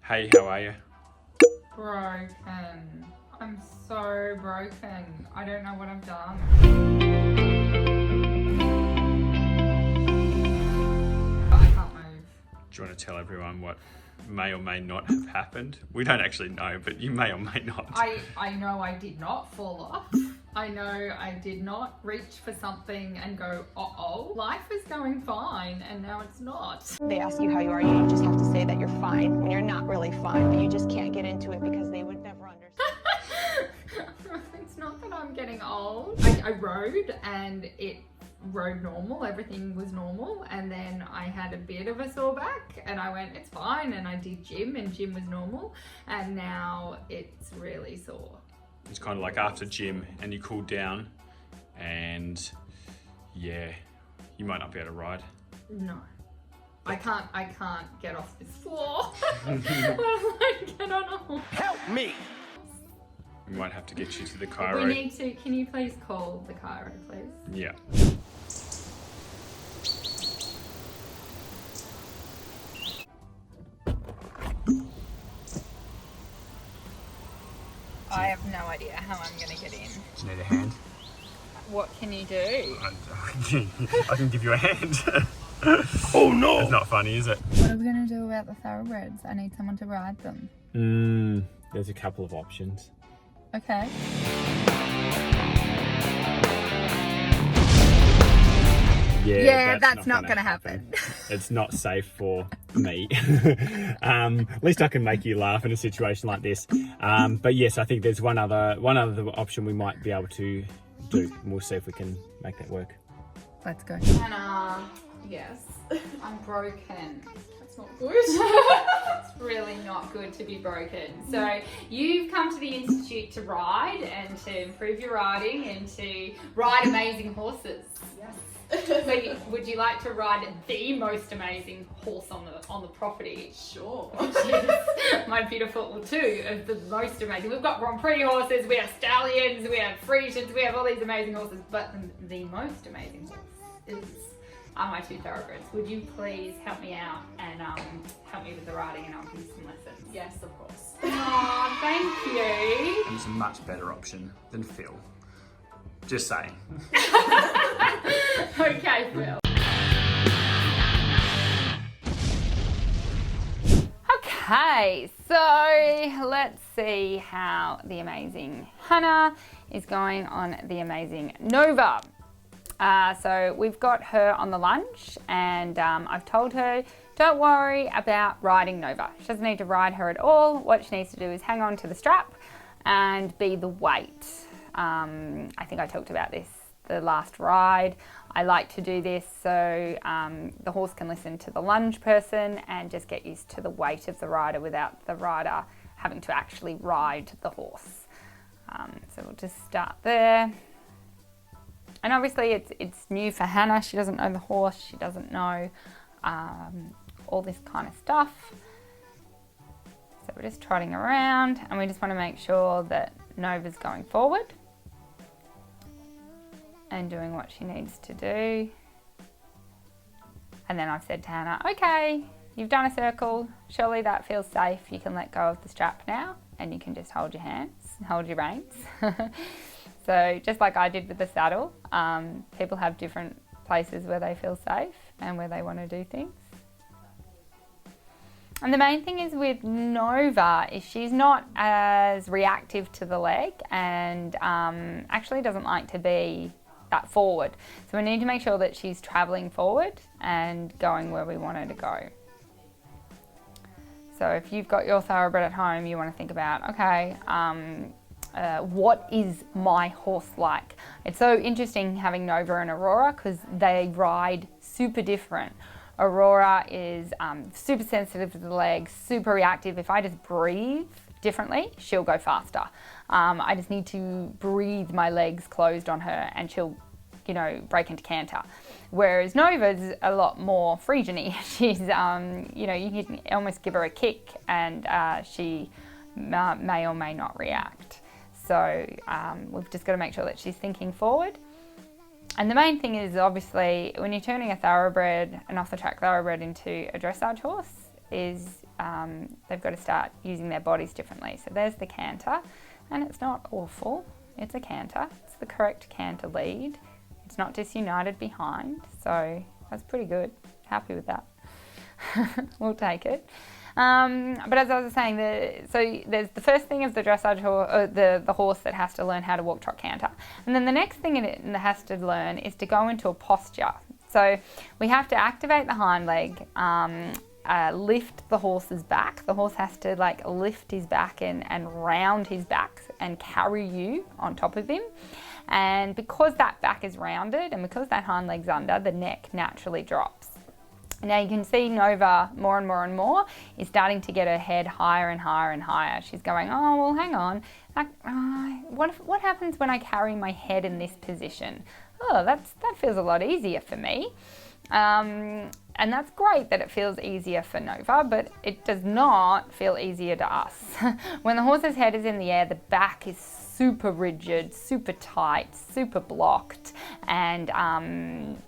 Hey, how are you? Broken. I'm so broken. I don't know what I've done. I can't move. Do you want to tell everyone what may or may not have happened? We don't actually know, but you may or may not. I know I did not fall off. I know I did not reach for something and go, uh-oh. Life is going fine, and now it's not. They ask you how you are, you just have to say that you're fine when you're not really fine, but you just can't get into it because they would never understand. It's not that I'm getting old. I rode and it rode normal, everything was normal, and then I had a bit of a sore back and I went, it's fine, and I did gym and gym was normal, and now it's really sore. It's kind of like after gym and you cool down and yeah, you might not be able to ride. No. I can't get off this floor. Let alone get on a horse. Help me! We might have to get you to the chiro. We need to, can you please call the chiro, please? Yeah. I have no idea how I'm going to get in. Do you need a hand? What can you do? I can give you a hand. Oh no! It's not funny, is it? What are we going to do about the thoroughbreds? I need someone to ride them. There's a couple of options. Okay. Yeah, that's not gonna happen. It's not safe for me. At least I can make you laugh in a situation like this. But yes, I think there's one other option we might be able to do. We'll see if we can make that work. Let's go. Hannah, yes, I'm broken. That's not good. It's really not good to be broken. So you've come to the Institute to ride and to improve your riding and to ride amazing horses. Yes. So would you like to ride the most amazing horse on the property? Sure. Which is my beautiful, well, two of the most amazing. We've got Grand Prix horses, we have stallions, we have Friesians, we have all these amazing horses, but the most amazing horse are my two thoroughbreds. Would you please help me out and help me with the riding, and I'll give you some lessons? Yes, of course. Oh, thank you. He's a much better option than Phil. Just saying. Okay, Phil. Okay, so let's see how the amazing Hannah is going on the amazing Nova. So we've got her on the lunge, and I've told her, don't worry about riding Nova. She doesn't need to ride her at all. What she needs to do is hang on to the strap and be the weight. I think I talked about this the last ride. I like to do this so the horse can listen to the lunge person and just get used to the weight of the rider without the rider having to actually ride the horse. So we'll just start there. And obviously it's new for Hannah. She doesn't know the horse. She doesn't know all this kind of stuff. So we're just trotting around, and we just want to make sure that Nova's going forward and doing what she needs to do. And then I've said to Hannah, okay, you've done a circle. Surely that feels safe. You can let go of the strap now, and you can just hold your hands, hold your reins. So just like I did with the saddle, people have different places where they feel safe and where they want to do things. And the main thing is with Nova is she's not as reactive to the leg, and actually doesn't like to be that forward. So we need to make sure that she's traveling forward and going where we want her to go. So if you've got your thoroughbred at home, you want to think about, okay, what is my horse like? It's so interesting having Nova and Aurora because they ride super different. Aurora is super sensitive to the legs, super reactive. If I just breathe differently, she'll go faster. I just need to breathe my legs closed on her and she'll, break into canter. Whereas Nova's a lot more Friesian-y. She's, you can almost give her a kick and she may or may not react. So we've just got to make sure that she's thinking forward. And the main thing is obviously when you're turning a thoroughbred, an off-the-track thoroughbred into a dressage horse, is they've got to start using their bodies differently. So there's the canter, and it's not awful. It's a canter. It's the correct canter lead. It's not disunited behind, so that's pretty good. Happy with that. We'll take it. But as I was saying, so there's the first thing of the dressage the horse that has to learn how to walk, trot, canter. And then the next thing it has to learn is to go into a posture. So we have to activate the hind leg, lift the horse's back. The horse has to like lift his back and round his back and carry you on top of him. And because that back is rounded and because that hind leg's under, the neck naturally drops. Now you can see Nova more and more and more is starting to get her head higher and higher and higher. She's going, oh, well, hang on. What happens when I carry my head in this position? Oh, that feels a lot easier for me. And that's great that it feels easier for Nova, but it does not feel easier to us. When the horse's head is in the air, the back is super rigid, super tight, super blocked, and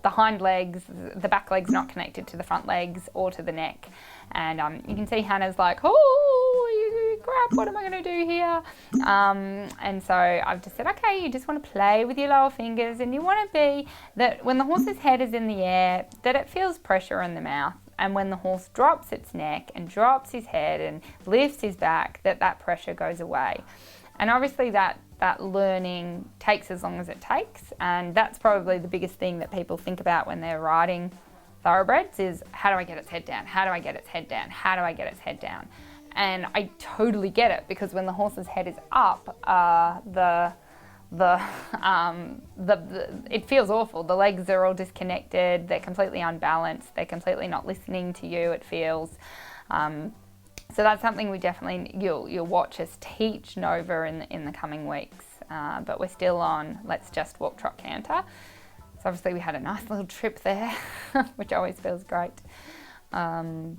the hind legs, the back legs not connected to the front legs or to the neck. And you can see Hannah's like, oh, crap, what am I going to do here? And so I've just said, okay, you just want to play with your lower fingers, and you want to be that when the horse's head is in the air, that it feels pressure in the mouth. And when the horse drops its neck and drops his head and lifts his back, that pressure goes away. And obviously that learning takes as long as it takes, and that's probably the biggest thing that people think about when they're riding thoroughbreds is, how do I get its head down? How do I get its head down? How do I get its head down? And I totally get it, because when the horse's head is up, it feels awful. The legs are all disconnected, they're completely unbalanced, they're completely not listening to you, it feels. So that's something we definitely, you'll watch us teach Nova in the coming weeks. But we're still on let's just walk, trot, canter. So obviously we had a nice little trip there, which always feels great. Obviously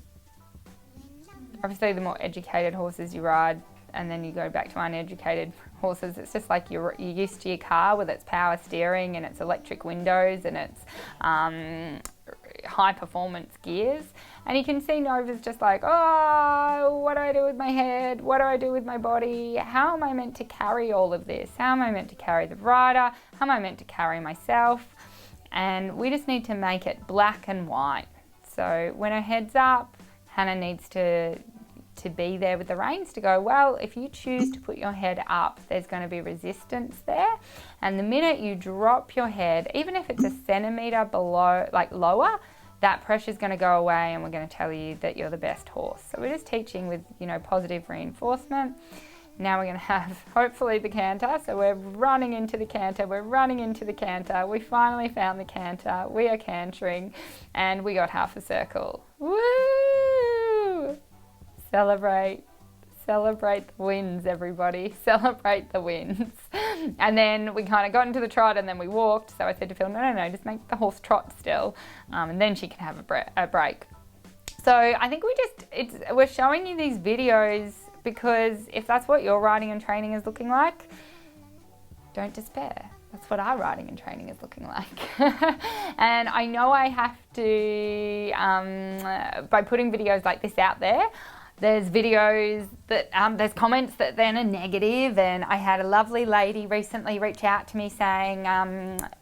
the more educated horses you ride, and then you go back to uneducated horses, it's just like you're used to your car with its power steering and its electric windows and its high performance gears. And you can see Nova's just like, oh, what do I do with my head? What do I do with my body? How am I meant to carry all of this? How am I meant to carry the rider? How am I meant to carry myself? And we just need to make it black and white. So when her head's up, Hannah needs to be there with the reins to go, well, if you choose to put your head up, there's going to be resistance there. And the minute you drop your head, even if it's a centimetre below, like lower, that pressure is going to go away, and we're going to tell you that you're the best horse. So we're just teaching with, positive reinforcement. Now we're going to have, hopefully, the canter. So we're running into the canter. We're running into the canter. We finally found the canter. We are cantering, and we got half a circle. Woo! Celebrate the wins, everybody. Celebrate the wins. And then we kind of got into the trot, and then we walked. So I said to Phil, no, just make the horse trot still, and then she can have a break. So I think we're showing you these videos because if that's what your riding and training is looking like, don't despair. That's what our riding and training is looking like. And I know I have to, by putting videos like this out there's videos that, there's comments that then are negative, and I had a lovely lady recently reach out to me saying,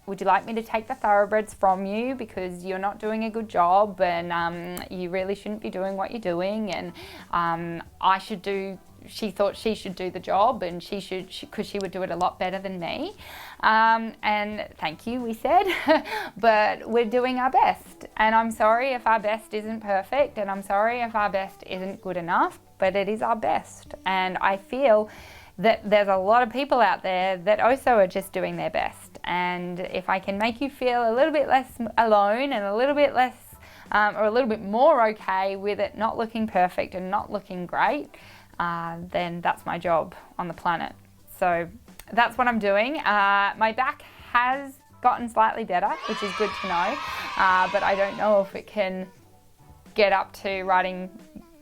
would you like me to take the thoroughbreds from you because you're not doing a good job, and you really shouldn't be doing what you're doing, and she thought she should do the job, and because she would do it a lot better than me. And thank you, we said, but we're doing our best. And I'm sorry if our best isn't perfect, and I'm sorry if our best isn't good enough, but it is our best. And I feel that there's a lot of people out there that also are just doing their best. And if I can make you feel a little bit less alone and a little bit less, or a little bit more okay with it not looking perfect and not looking great, then that's my job on the planet. So that's what I'm doing. My back has gotten slightly better, which is good to know, but I don't know if it can get up to riding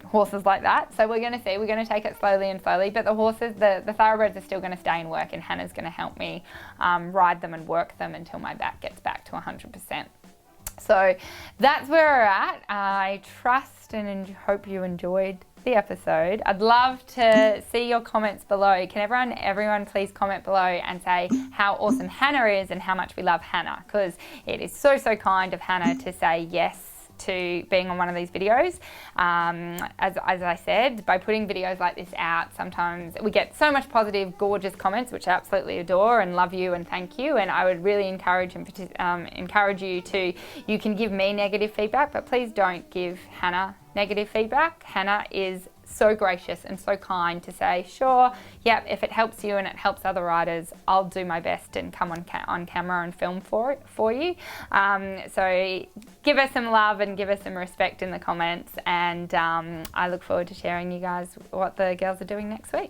horses like that. So we're going to see. We're going to take it slowly, but the horses, the thoroughbreds are still going to stay and work, and Hannah's going to help me ride them and work them until my back gets back to 100%. So that's where we're at. I trust and hope you enjoyed the episode. I'd love to see your comments below. Can everyone please comment below and say how awesome Hannah is and how much we love Hannah, because it is so kind of Hannah to say yes to being on one of these videos. As I said, by putting videos like this out, sometimes we get so much positive, gorgeous comments, which I absolutely adore and love you and thank you. And I would really encourage you to, you can give me negative feedback, but please don't give Hannah negative feedback. Hannah is so gracious and so kind to say, sure, yeah, if it helps you and it helps other writers, I'll do my best and come on camera and film for you. So give us some love and give us some respect in the comments, and I look forward to sharing you guys what the girls are doing next week.